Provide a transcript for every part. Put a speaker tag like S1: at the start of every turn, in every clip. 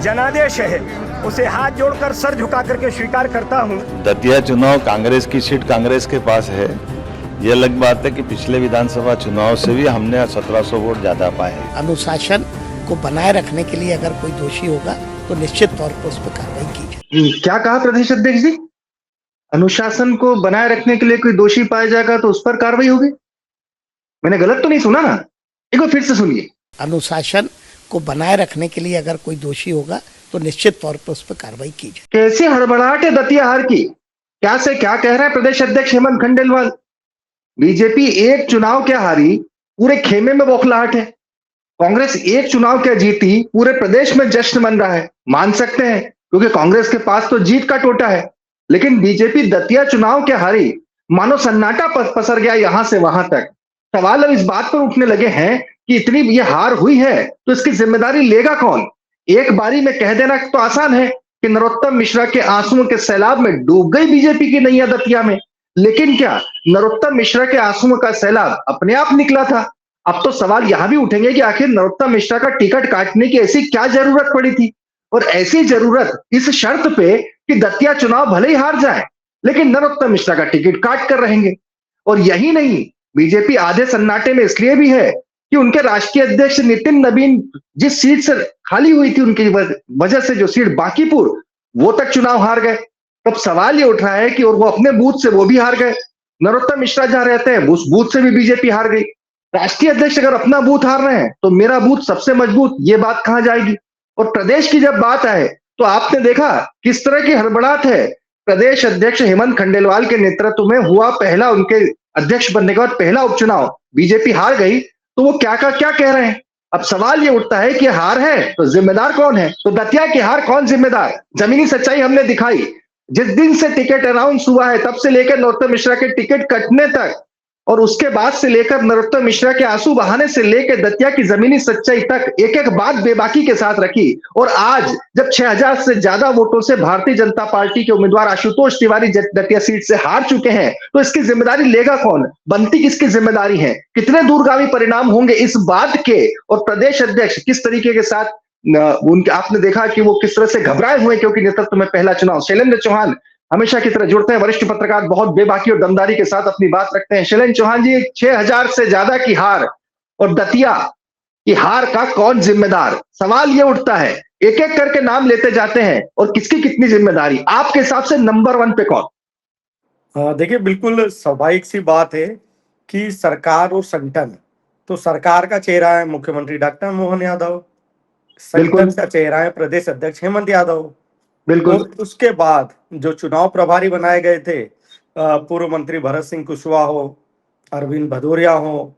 S1: जनादेश है, उसे हाथ जोड़कर सर झुका करके स्वीकार करता हूं।
S2: दतिया चुनाव कांग्रेस की सीट कांग्रेस के पास है। ये अलग बात है कि पिछले विधानसभा चुनाव से भी हमने 1700 वोट ज्यादा पाए।
S3: अनुशासन को बनाए रखने के लिए अगर कोई दोषी होगा तो निश्चित तौर पर उस पर कार्रवाई की जाए।
S4: क्या कहा प्रदेश अध्यक्ष जी? अनुशासन को बनाए रखने के लिए कोई दोषी पाया जाएगा तो उस पर कार्रवाई होगी? मैंने गलत तो नहीं सुना ना? एक बार फिर से सुनिए।
S3: अनुशासन को बनाए रखने के लिए अगर कोई दोषी होगा तो निश्चित तौर पर उस पर कार्रवाई की जाए।
S4: कैसी हड़बड़ाहट है दतिया हार की? क्या से क्या कह रहे हैं प्रदेश अध्यक्ष हेमंत खंडेलवाल? बीजेपी एक चुनाव क्या हारी, पूरे खेमे में बौखलाहट है। कांग्रेस एक चुनाव क्या जीती, पूरे प्रदेश में जश्न मन रहा है। मान सकते हैं क्योंकि कांग्रेस के पास तो जीत का टोटा है, लेकिन बीजेपी दतिया चुनाव क्या हारी, मानो सन्नाटा पसर गया यहां से वहां तक। सवाल अब इस बात पर उठने लगे हैं कि इतनी ये हार हुई है तो इसकी जिम्मेदारी लेगा कौन? एक बारी में कह देना तो आसान है कि नरोत्तम मिश्रा के आंसुओं के सैलाब में डूब गई बीजेपी की नैया दतिया में, लेकिन क्या नरोत्तम मिश्रा के आंसुओं का सैलाब अपने आप निकला था? अब तो सवाल यहां भी उठेंगे कि आखिर नरोत्तम मिश्रा का टिकट काटने की ऐसी क्या जरूरत पड़ी थी, और ऐसी जरूरत इस शर्त पे कि दतिया चुनाव भले ही हार जाए लेकिन नरोत्तम मिश्रा का टिकट काट कर रहेंगे। और यही नहीं, बीजेपी आधे सन्नाटे में इसलिए भी है कि उनके राष्ट्रीय अध्यक्ष नितिन नवीन जिस सीट से खाली हुई थी उनकी वजह से, जो सीट बांकीपुर, वो तक चुनाव हार गए। तब सवाल ये उठ रहा है कि और वो अपने बूथ से वो भी हार गए। नरोत्तम मिश्रा जहां रहते हैं उस बूथ से भी बीजेपी हार गई। राष्ट्रीय अध्यक्ष अगर अपना बूथ हार रहे हैं तो मेरा बूथ सबसे मजबूत, ये बात कहां जाएगी? और प्रदेश की जब बात आए तो आपने देखा किस तरह की हड़बड़ाहट है। प्रदेश अध्यक्ष हेमंत खंडेलवाल के नेतृत्व में हुआ पहला, उनके अध्यक्ष बनने के बाद पहला उपचुनाव, बीजेपी हार गई तो वो क्या का क्या कह रहे हैं। अब सवाल ये उठता है कि हार है तो जिम्मेदार कौन है? तो दतिया की हार कौन जिम्मेदार? जमीनी सच्चाई हमने दिखाई। जिस दिन से टिकट अनाउंस हुआ है तब से लेकर नरोत्तम मिश्रा के टिकट कटने तक, और उसके बाद से लेकर नरोत्तम मिश्रा के आंसू बहाने से लेकर दतिया की जमीनी सच्चाई तक एक एक बात बेबाकी के साथ रखी। और आज जब 6000 से ज्यादा वोटों से भारतीय जनता पार्टी के उम्मीदवार आशुतोष तिवारी दतिया सीट से हार चुके हैं तो इसकी जिम्मेदारी लेगा कौन? बनती किसकी जिम्मेदारी है? कितने दूरगामी परिणाम होंगे इस बात के? और प्रदेश अध्यक्ष किस तरीके के साथ उनके, आपने देखा कि वो किस तरह से घबराए हुए क्योंकि नेतृत्व में पहला चुनाव। शैलेंद्र चौहान हमेशा की तरह जुड़ते हैं, वरिष्ठ पत्रकार, बहुत बेबाकी और दमदारी के साथ अपनी बात रखते हैं। शैलेंद्र चौहान जी, 6000 से ज्यादा की हार और दतिया की हार का कौन जिम्मेदार? सवाल ये उठता है, एक एक करके नाम लेते जाते हैं और किसकी कितनी जिम्मेदारी आपके हिसाब से नंबर 1 पे कौन?
S5: देखिए, बिल्कुल स्वाभाविक सी बात है कि सरकार और संगठन, तो सरकार का चेहरा है मुख्यमंत्री डॉक्टर मोहन यादव, संगठन का चेहरा है प्रदेश अध्यक्ष हेमंत यादव,
S4: बिल्कुल।
S5: और उसके बाद जो चुनाव प्रभारी बनाए गए थे, पूर्व मंत्री भरत सिंह कुशवाहा हो, अरविंद भदौरिया हो,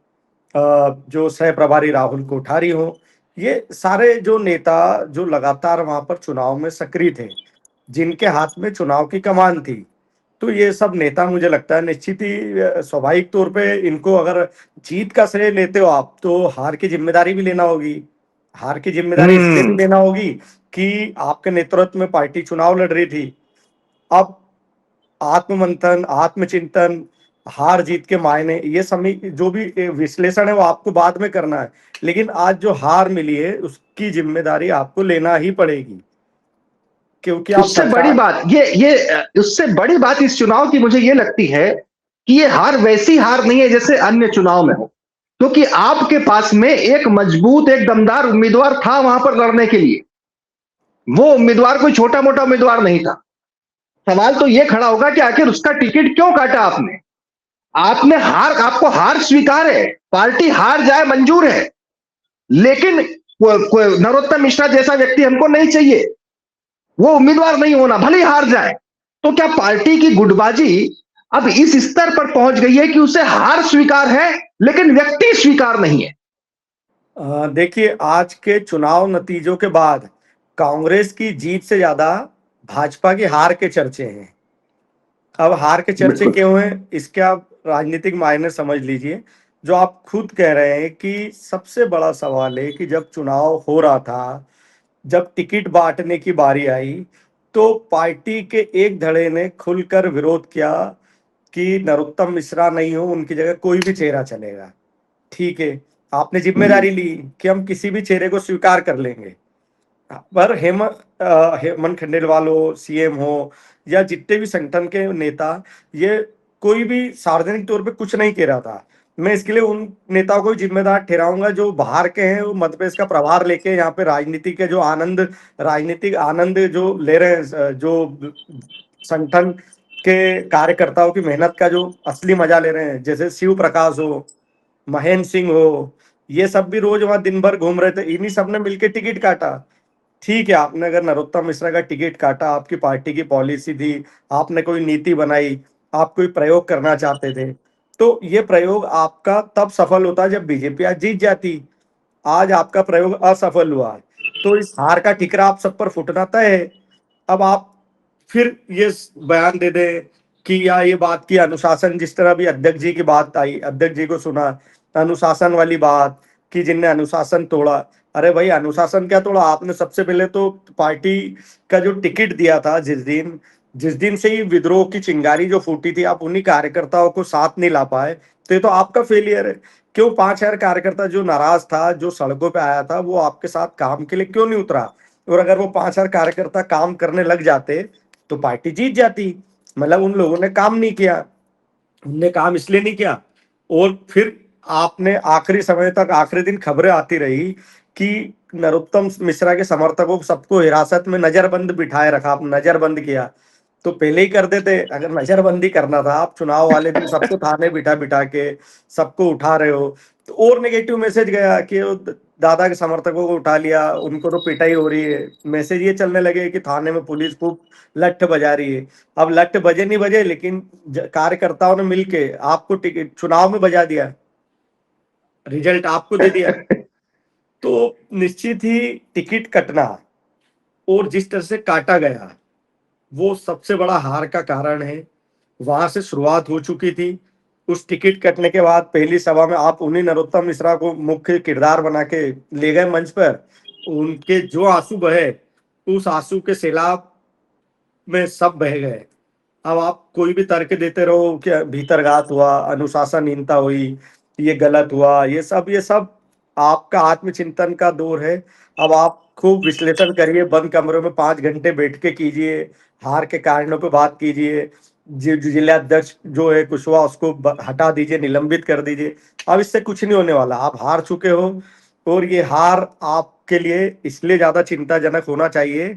S5: जो सह प्रभारी राहुल कोठारी हो, ये सारे जो नेता जो लगातार वहां पर चुनाव में सक्रिय थे, जिनके हाथ में चुनाव की कमान थी, तो ये सब नेता मुझे लगता है निश्चित ही स्वाभाविक तौर पे इनको, अगर जीत का श्रेय लेते हो आप तो हार की जिम्मेदारी भी लेना होगी। हार की जिम्मेदारी इसलिए भी लेना होगी कि आपके नेतृत्व में पार्टी चुनाव लड़ रही थी। अब आत्ममंथन, आत्मचिंतन, हार जीत के मायने, ये सभी जो भी विश्लेषण है वो आपको बाद में करना है, लेकिन आज जो हार मिली है उसकी जिम्मेदारी आपको लेना ही पड़ेगी, क्योंकि आप
S4: उससे बड़ी बात उससे बड़ी बात इस चुनाव की मुझे ये लगती है कि ये हार वैसी हार नहीं है जैसे अन्य चुनाव में हो, क्योंकि आपके पास में एक मजबूत, एक दमदार उम्मीदवार था वहां पर लड़ने के लिए। वो उम्मीदवार कोई छोटा मोटा उम्मीदवार नहीं था। सवाल तो यह खड़ा होगा कि आखिर उसका टिकट क्यों काटा आपने? आपको हार स्वीकार है, पार्टी हार जाए मंजूर है, लेकिन नरोत्तम मिश्रा जैसा व्यक्ति हमको नहीं चाहिए, वो उम्मीदवार नहीं होना, भले ही हार जाए। तो क्या पार्टी की गुटबाजी अब इस स्तर पर पहुंच गई है कि उसे हार स्वीकार है लेकिन व्यक्ति स्वीकार नहीं है?
S5: देखिए, आज के चुनाव नतीजों के बाद कांग्रेस की जीत से ज्यादा भाजपा की हार के चर्चे हैं। अब हार के चर्चे क्यों हैं, इसके आप राजनीतिक मायने समझ लीजिए। जो आप खुद कह रहे हैं कि सबसे बड़ा सवाल है कि जब चुनाव हो रहा था, जब टिकट बांटने की बारी आई, तो पार्टी के एक धड़े ने खुलकर विरोध किया कि नरोत्तम मिश्रा नहीं हो, उनकी जगह कोई भी चेहरा चलेगा। ठीक है, आपने जिम्मेदारी ली कि हम किसी भी चेहरे को स्वीकार कर लेंगे, पर हेमंत खंडेलवाल हो, सीएम हो या जितने भी संगठन के नेता, ये कोई भी सार्वजनिक तौर पे कुछ नहीं कह रहा था। मैं इसके लिए उन नेताओं को जिम्मेदार ठहराऊंगा जो बाहर के हैं, वो मध्य प्रदेश का प्रभार लेके यहाँ पे राजनीतिक आनंद जो ले रहे हैं, जो संगठन के कार्यकर्ताओं की मेहनत का जो असली मजा ले रहे हैं, जैसे शिव प्रकाश हो, महेंद्र सिंह हो, ये सब भी रोज वहां दिन भर घूम रहे थे, इन्हीं सब ने मिलकर टिकट काटा। ठीक है, आपने अगर नरोत्तम मिश्रा का टिकट काटा, आपकी पार्टी की पॉलिसी थी, आपने कोई नीति बनाई, आप कोई प्रयोग करना चाहते थे, तो ये प्रयोग आपका तब सफल होता जब बीजेपी आज जीत जाती। आज आपका प्रयोग असफल हुआ है, तो इस हार का ठिकरा आप सब पर फुटना तय है। अब आप फिर ये बयान दे दे कि या ये बात की अनुशासन, जिस तरह भी अध्यक्ष जी की बात आई, अध्यक्ष जी को सुना अनुशासन वाली बात कि जिनने अनुशासन तोड़ा। अरे भाई, अनुशासन क्या तोड़ा आपने? सबसे पहले तो पार्टी का जो टिकट दिया था, जिस दिन से ही विद्रोह की चिंगारी जो फूटी थी, आप उन्हीं कार्यकर्ताओं को साथ नहीं ला पाए, तो ये तो आपका फेलियर है। क्यों 5,000 कार्यकर्ता जो नाराज था, जो सड़कों पे आया था, वो आपके साथ काम के लिए क्यों नहीं उतरा? और अगर वो 5,000 कार्यकर्ता काम करने लग जाते तो पार्टी जीत जाती। मतलब उन लोगों ने काम नहीं किया, उनने काम इसलिए नहीं किया। और फिर आपने आखिरी समय तक, आखिरी दिन खबरें आती रही कि नरोत्तम मिश्रा के समर्थकों सबको हिरासत में नजरबंद बिठाए रखा, आपने नजरबंद किया। तो पहले ही कर देते, अगर नजरबंदी करना था, आप चुनाव वाले दिन सबको थाने बिठा बिठा के सबको उठा रहे हो, तो और नेगेटिव मैसेज गया कि दादा के समर्थकों को उठा लिया, उनको तो पिटाई हो रही है। मैसेज ये चलने लगे कि थाने में पुलिस खूब लठ बजा रही है। अब लठ बजे नहीं बजे, लेकिन कार्यकर्ताओं ने मिलके आपको टिकट चुनाव में बजा दिया, रिजल्ट आपको दे दिया। तो निश्चित ही टिकट कटना, और जिस तरह से काटा गया, वो सबसे बड़ा हार का कारण है। वहां से शुरुआत हो चुकी थी। उस टिकट कटने के बाद पहली सभा में आप उन्हीं नरोत्तम मिश्रा को मुख्य किरदार बना के ले गए मंच पर। उनके जो आंसू बहे, उस आंसू के सैलाब में सब बह गए। अब आप कोई भी तर्क देते रहो कि भीतरघात हुआ, अनुशासनहीनता हुई, ये गलत हुआ, ये सब आपका आत्मचिंतन का दौर है। अब आप खूब विश्लेषण करिए, बंद कमरों में 5 घंटे बैठ के कीजिए, हार के कारणों पे बात कीजिए। जिला अध्यक्ष जो है कुशवाहा, उसको हटा दीजिए, निलंबित कर दीजिए। अब इससे कुछ नहीं होने वाला, आप हार चुके हो। और ये हार आपके लिए इसलिए ज्यादा चिंताजनक होना चाहिए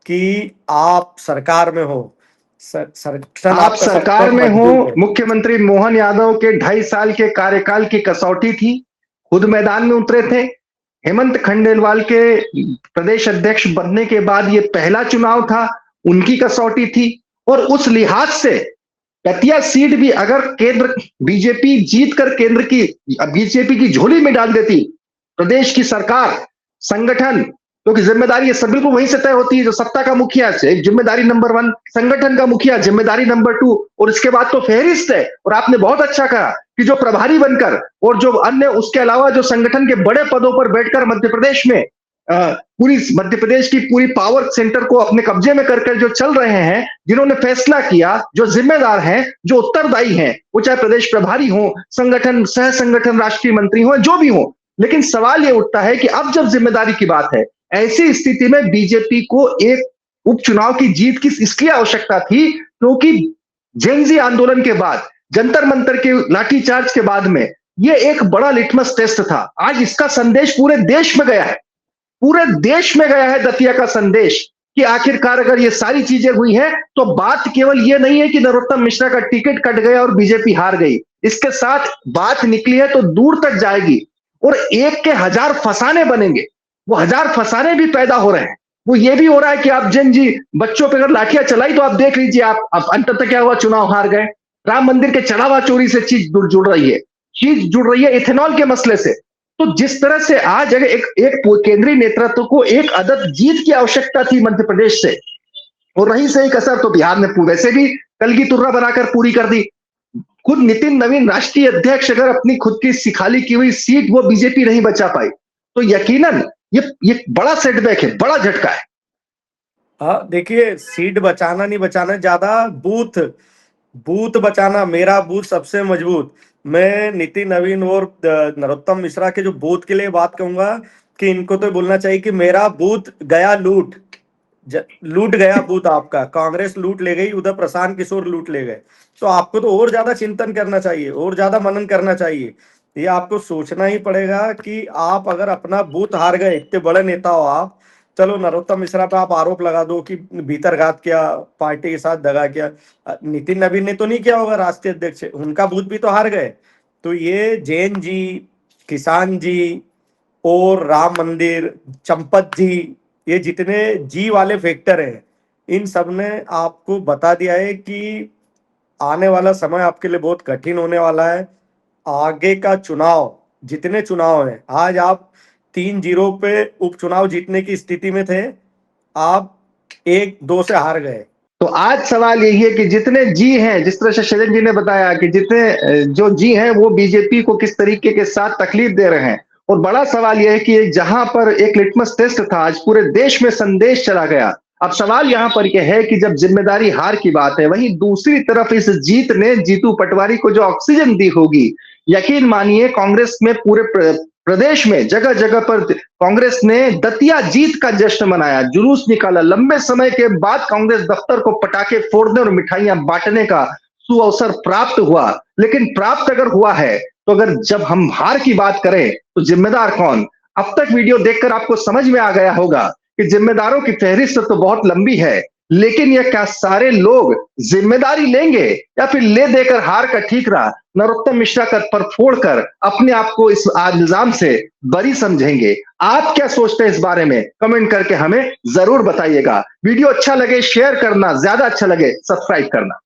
S5: कि आप सरकार में हो, संगठन
S4: आप
S5: आपका सब
S4: सरकार
S5: पर
S4: में हो,
S5: मजबूत है।
S4: मुख्यमंत्री मोहन यादव के 2.5 साल के कार्यकाल की कसौटी थी, खुद मैदान में उतरे थे। हेमंत खंडेलवाल के प्रदेश अध्यक्ष बनने के बाद ये पहला चुनाव था, उनकी कसौटी थी। और उस लिहाज से दतिया सीट भी अगर केंद्र बीजेपी जीतकर केंद्र की बीजेपी की झोली में डाल देती, प्रदेश की सरकार, संगठन, क्योंकि जिम्मेदारी ये सब बिल्कुल वहीं से तय होती है जो सत्ता का मुखिया से, जिम्मेदारी नंबर 1, संगठन का मुखिया जिम्मेदारी नंबर 2, और इसके बाद तो फहरिस्त है। और आपने बहुत अच्छा कहा कि जो प्रभारी बनकर और जो अन्य उसके अलावा जो संगठन के बड़े पदों पर बैठकर मध्य प्रदेश में पूरी मध्य प्रदेश की पूरी पावर सेंटर को अपने कब्जे में करके जो चल रहे हैं, जिन्होंने फैसला किया, जो जिम्मेदार हैं, जो उत्तरदायी हैं, वो चाहे प्रदेश प्रभारी हो, संगठन सह संगठन राष्ट्रीय मंत्री हो, जो भी हो। लेकिन सवाल ये उठता है कि अब जब जिम्मेदारी की बात है, ऐसी स्थिति में बीजेपी को एक उपचुनाव की जीत की इसलिए आवश्यकता थी क्योंकि जेनजी आंदोलन के बाद, जंतर मंतर के लाठीचार्ज के बाद में ये एक बड़ा लिटमस टेस्ट था। आज इसका संदेश पूरे देश में गया है, पूरे देश में गया है दतिया का संदेश कि आखिरकार अगर ये सारी चीजें हुई हैं तो बात केवल ये नहीं है कि नरोत्तम मिश्रा का टिकट कट गया और बीजेपी हार गई। इसके साथ बात निकली है तो दूर तक जाएगी, और एक के 1000 फसाने बनेंगे। वो 1000 फसाने भी पैदा हो रहे हैं। वो ये भी हो रहा है कि आप जन जी बच्चों पे अगर लाठियां चलाई तो आप देख लीजिए, आप अंततः क्या हुआ, चुनाव हार गए। राम मंदिर के चढ़ावा चोरी से चीज जुड़ रही है, चीज जुड़ रही है इथेनॉल के मसले से। तो जिस तरह से आज अगर एक केंद्रीय नेतृत्व को एक अदद जीत की आवश्यकता थी मध्य प्रदेश से, और रही सही कसर तो बिहार ने वैसे भी कल की तुर्रा बनाकर पूरी कर दी। खुद नितिन नवीन राष्ट्रीय अध्यक्ष अगर अपनी खुद की सिखाली की हुई सीट वो बीजेपी नहीं बचा पाई, तो यकीनन ये बड़ा सेटबैक है, बड़ा झटका है।
S5: हाँ, देखिए, सीट बचाना नहीं बचाना, ज्यादा बूथ बचाना। मेरा बूथ सबसे मजबूत। मैं नितिन नवीन और नरोत्तम मिश्रा के जो बूथ के लिए बात कहूंगा, कि इनको तो बोलना चाहिए कि मेरा बूथ गया लूट गया बूथ आपका, कांग्रेस लूट ले गई, उधर प्रशांत किशोर लूट ले गए। तो आपको तो और ज्यादा चिंतन करना चाहिए, और ज्यादा मनन करना चाहिए। ये आपको सोचना ही पड़ेगा कि आप अगर अपना बूथ हार गए, इतने बड़े नेता हो आप, चलो नरोत्तम मिश्रा पे आप आरोप लगा दो कि भीतरघात किया, पार्टी के साथ दगा किया, नितिन नवीन ने तो नहीं किया होगा, राष्ट्रीय अध्यक्ष, उनका बूथ भी तो हार गए। तो ये जैन जी, किसान जी और राम मंदिर, चंपत जी, ये जितने जी वाले फैक्टर हैं, इन सब ने आपको बता दिया है कि आने वाला समय आपके लिए बहुत कठिन होने वाला है। आगे का चुनाव, जितने चुनाव हैं, आज आप 3-0 पे उपचुनाव जीतने की स्थिति में थे, आप 1-2 से हार गए।
S4: तो आज सवाल यही है कि जितने जी हैं, जिस तरह से शैलेंद्र जी ने बताया कि जितने जो जी हैं वो बीजेपी को किस तरीके के साथ तकलीफ दे रहे हैं, और बड़ा सवाल यह है कि जहां पर एक लिटमस टेस्ट था, आज पूरे देश में संदेश चला गया। अब सवाल यहां पर यह है कि जब जिम्मेदारी हार की बात है, वहीं दूसरी तरफ इस जीत ने जीतू पटवारी को जो ऑक्सीजन दी होगी, यकीन मानिए कांग्रेस में पूरे प्रदेश में जगह जगह पर कांग्रेस ने दतिया जीत का जश्न मनाया, जुलूस निकाला। लंबे समय के बाद कांग्रेस दफ्तर को पटाखे फोड़ने और मिठाइयां बांटने का सुअवसर प्राप्त हुआ। लेकिन प्राप्त अगर हुआ है, तो अगर जब हम हार की बात करें तो जिम्मेदार कौन? अब तक वीडियो देखकर आपको समझ में आ गया होगा कि जिम्मेदारों की फहरिस्त तो बहुत लंबी है, लेकिन यह क्या सारे लोग जिम्मेदारी लेंगे या फिर ले देकर हार का ठीकरा नरोत्तम मिश्रा का पर फोड़कर अपने आप को इस इल्जाम से बरी समझेंगे? आप क्या सोचते हैं इस बारे में? कमेंट करके हमें जरूर बताइएगा। वीडियो अच्छा लगे शेयर करना, ज्यादा अच्छा लगे सब्सक्राइब करना।